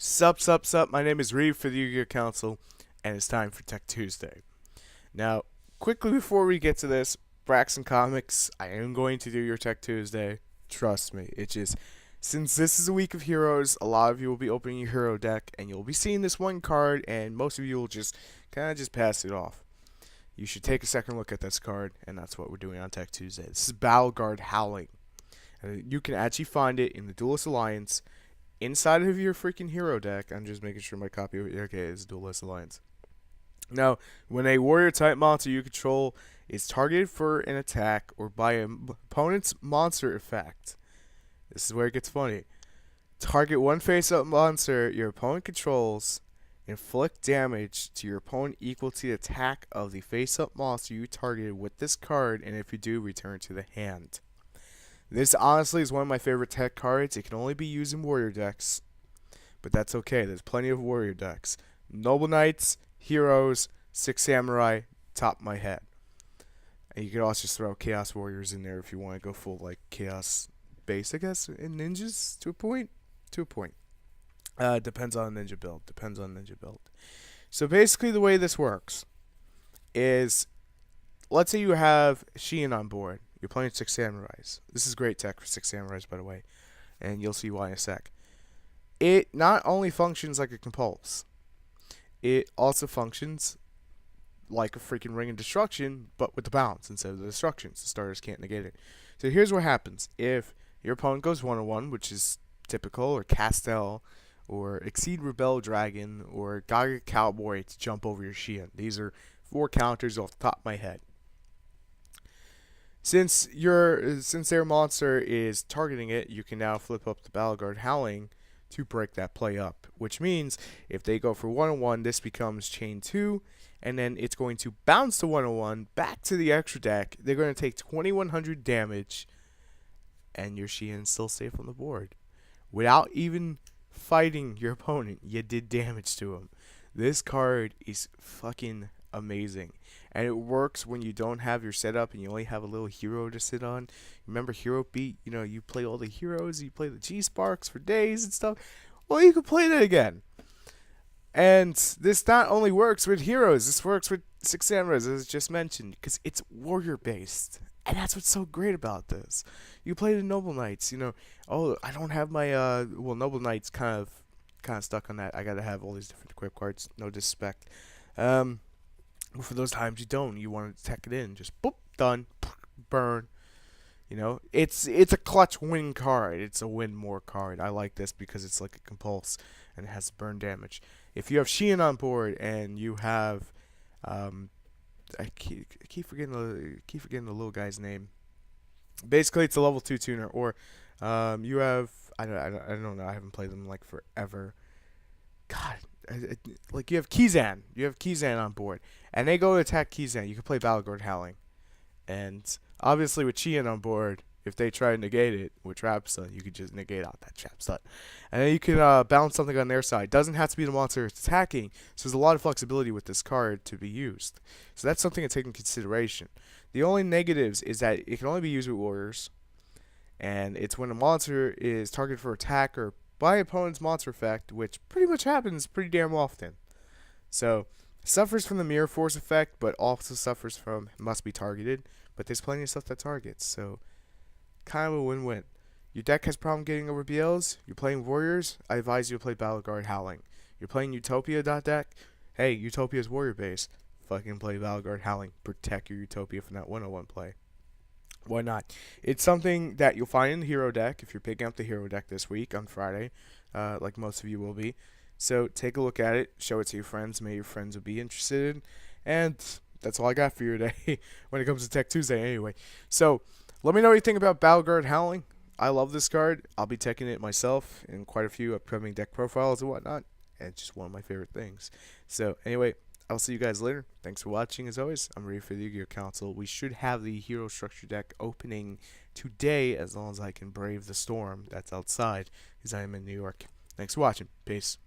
Sup. My name is Reeve for the Yu-Gi-Oh! Council, and it's time for Tech Tuesday. Now, quickly before we get to this, Braxton Comics, I am going to do your Tech Tuesday. Trust me. It's just, since this is a week of heroes, a lot of you will be opening your hero deck, and you'll be seeing this one card, and most of you will just kind of just pass it off. You should take a second look at this card, and that's what we're doing on Tech Tuesday. This is BattleGuard Howling. You can actually find it in the Duelist Alliance inside of your freaking hero deck. I'm just making sure my copy of it. Okay, is Duelist Alliance. Now, when a warrior type monster you control is targeted for an attack or by an opponent's monster effect, this is where it gets funny. Target one face-up monster your opponent controls, inflict damage to your opponent equal to the attack of the face-up monster you targeted with this card, and if you do, return to the hand. This honestly is one of my favorite tech cards. It can only be used in warrior decks, but that's okay. There's plenty of warrior decks. Noble Knights, Heroes, Six Samurai, top of my head. And you could also just throw Chaos Warriors in there if you want to go full like Chaos base, I guess, in ninjas to a point. Depends on ninja build. So basically the way this works is, let's say you have Shein on board. You're playing Six Samurais. This is great tech for Six Samurais, by the way, and you'll see why in a sec. It not only functions like a compulse, it also functions like a freaking Ring of Destruction, but with the bounce instead of the destructions. The starters can't negate it. So here's what happens. If your opponent goes 1-on-1, which is typical, or Castel, or Exceed Rebel Dragon, or Gaga Cowboy to jump over your Shein. These are 4 counters off the top of my head. Since their monster is targeting it, you can now flip up the BattleGuard Howling to break that play up. Which means if they go for 1-on-1, this becomes chain 2, and then it's going to bounce to 1-on-1 back to the extra deck. They're going to take 2100 damage, and your Shein is still safe on the board. Without even fighting your opponent, you did damage to him. This card is fucking amazing, and it works when you don't have your setup and you only have a little hero to sit on. Remember Hero Beat? You know, you play all the heroes, you play the G-Sparks for days and stuff. Well, you can play that again. And this not only works with heroes, this works with Six Samurais, as I just mentioned, because it's warrior based. And that's what's so great about this. You play the Noble Knights, you know. Oh, I don't have my Noble Knights kind of stuck on that. I gotta have all these different equip cards. No disrespect. But for those times you don't, you want to tech it in, just boop, done, burn. You know, it's a clutch win card. It's a win more card. I like this because it's like a compulse and it has burn damage. If you have Shein on board and you have, I keep forgetting the little guy's name. Basically, it's a level 2 tuner, or you have I don't know. I haven't played them like forever. God, like you have Kizan on board, and they go to attack Kizan. You can play BattleGuard Howling, and obviously with Shein on board, if they try to negate it with Trap Stun, you can just negate out that Trap Stun, and then you can bounce something on their side. Doesn't have to be the monster it's attacking, so there's a lot of flexibility with this card to be used. So that's something to take into consideration. The only negatives is that it can only be used with warriors, and it's when a monster is targeted for attack or by opponent's monster effect, which pretty much happens pretty damn often. So, suffers from the mirror force effect, but also suffers from must be targeted. But there's plenty of stuff that targets, so kind of a win-win. Your deck has problem getting over BLs. You're playing warriors. I advise you to play BattleGuard Howling. You're playing Utopia deck. Hey, Utopia's warrior base. Fucking play BattleGuard Howling. Protect your Utopia from that 1-on-1 play. Why not? It's something that you'll find in the hero deck if you're picking up the hero deck this week on Friday, like most of you will be. So take a look at it, show it to your friends. Maybe your friends will be interested. And that's all I got for you today when it comes to Tech Tuesday anyway. So let me know what you think about BattleGuard Howling. I love this card. I'll be teching it myself in quite a few upcoming deck profiles and whatnot. And it's just one of my favorite things. So anyway, I'll see you guys later. Thanks for watching. As always, I'm ready for the Yu-Gi-Oh! Council. We should have the Hero Structure deck opening today as long as I can brave the storm that's outside because I am in New York. Thanks for watching. Peace.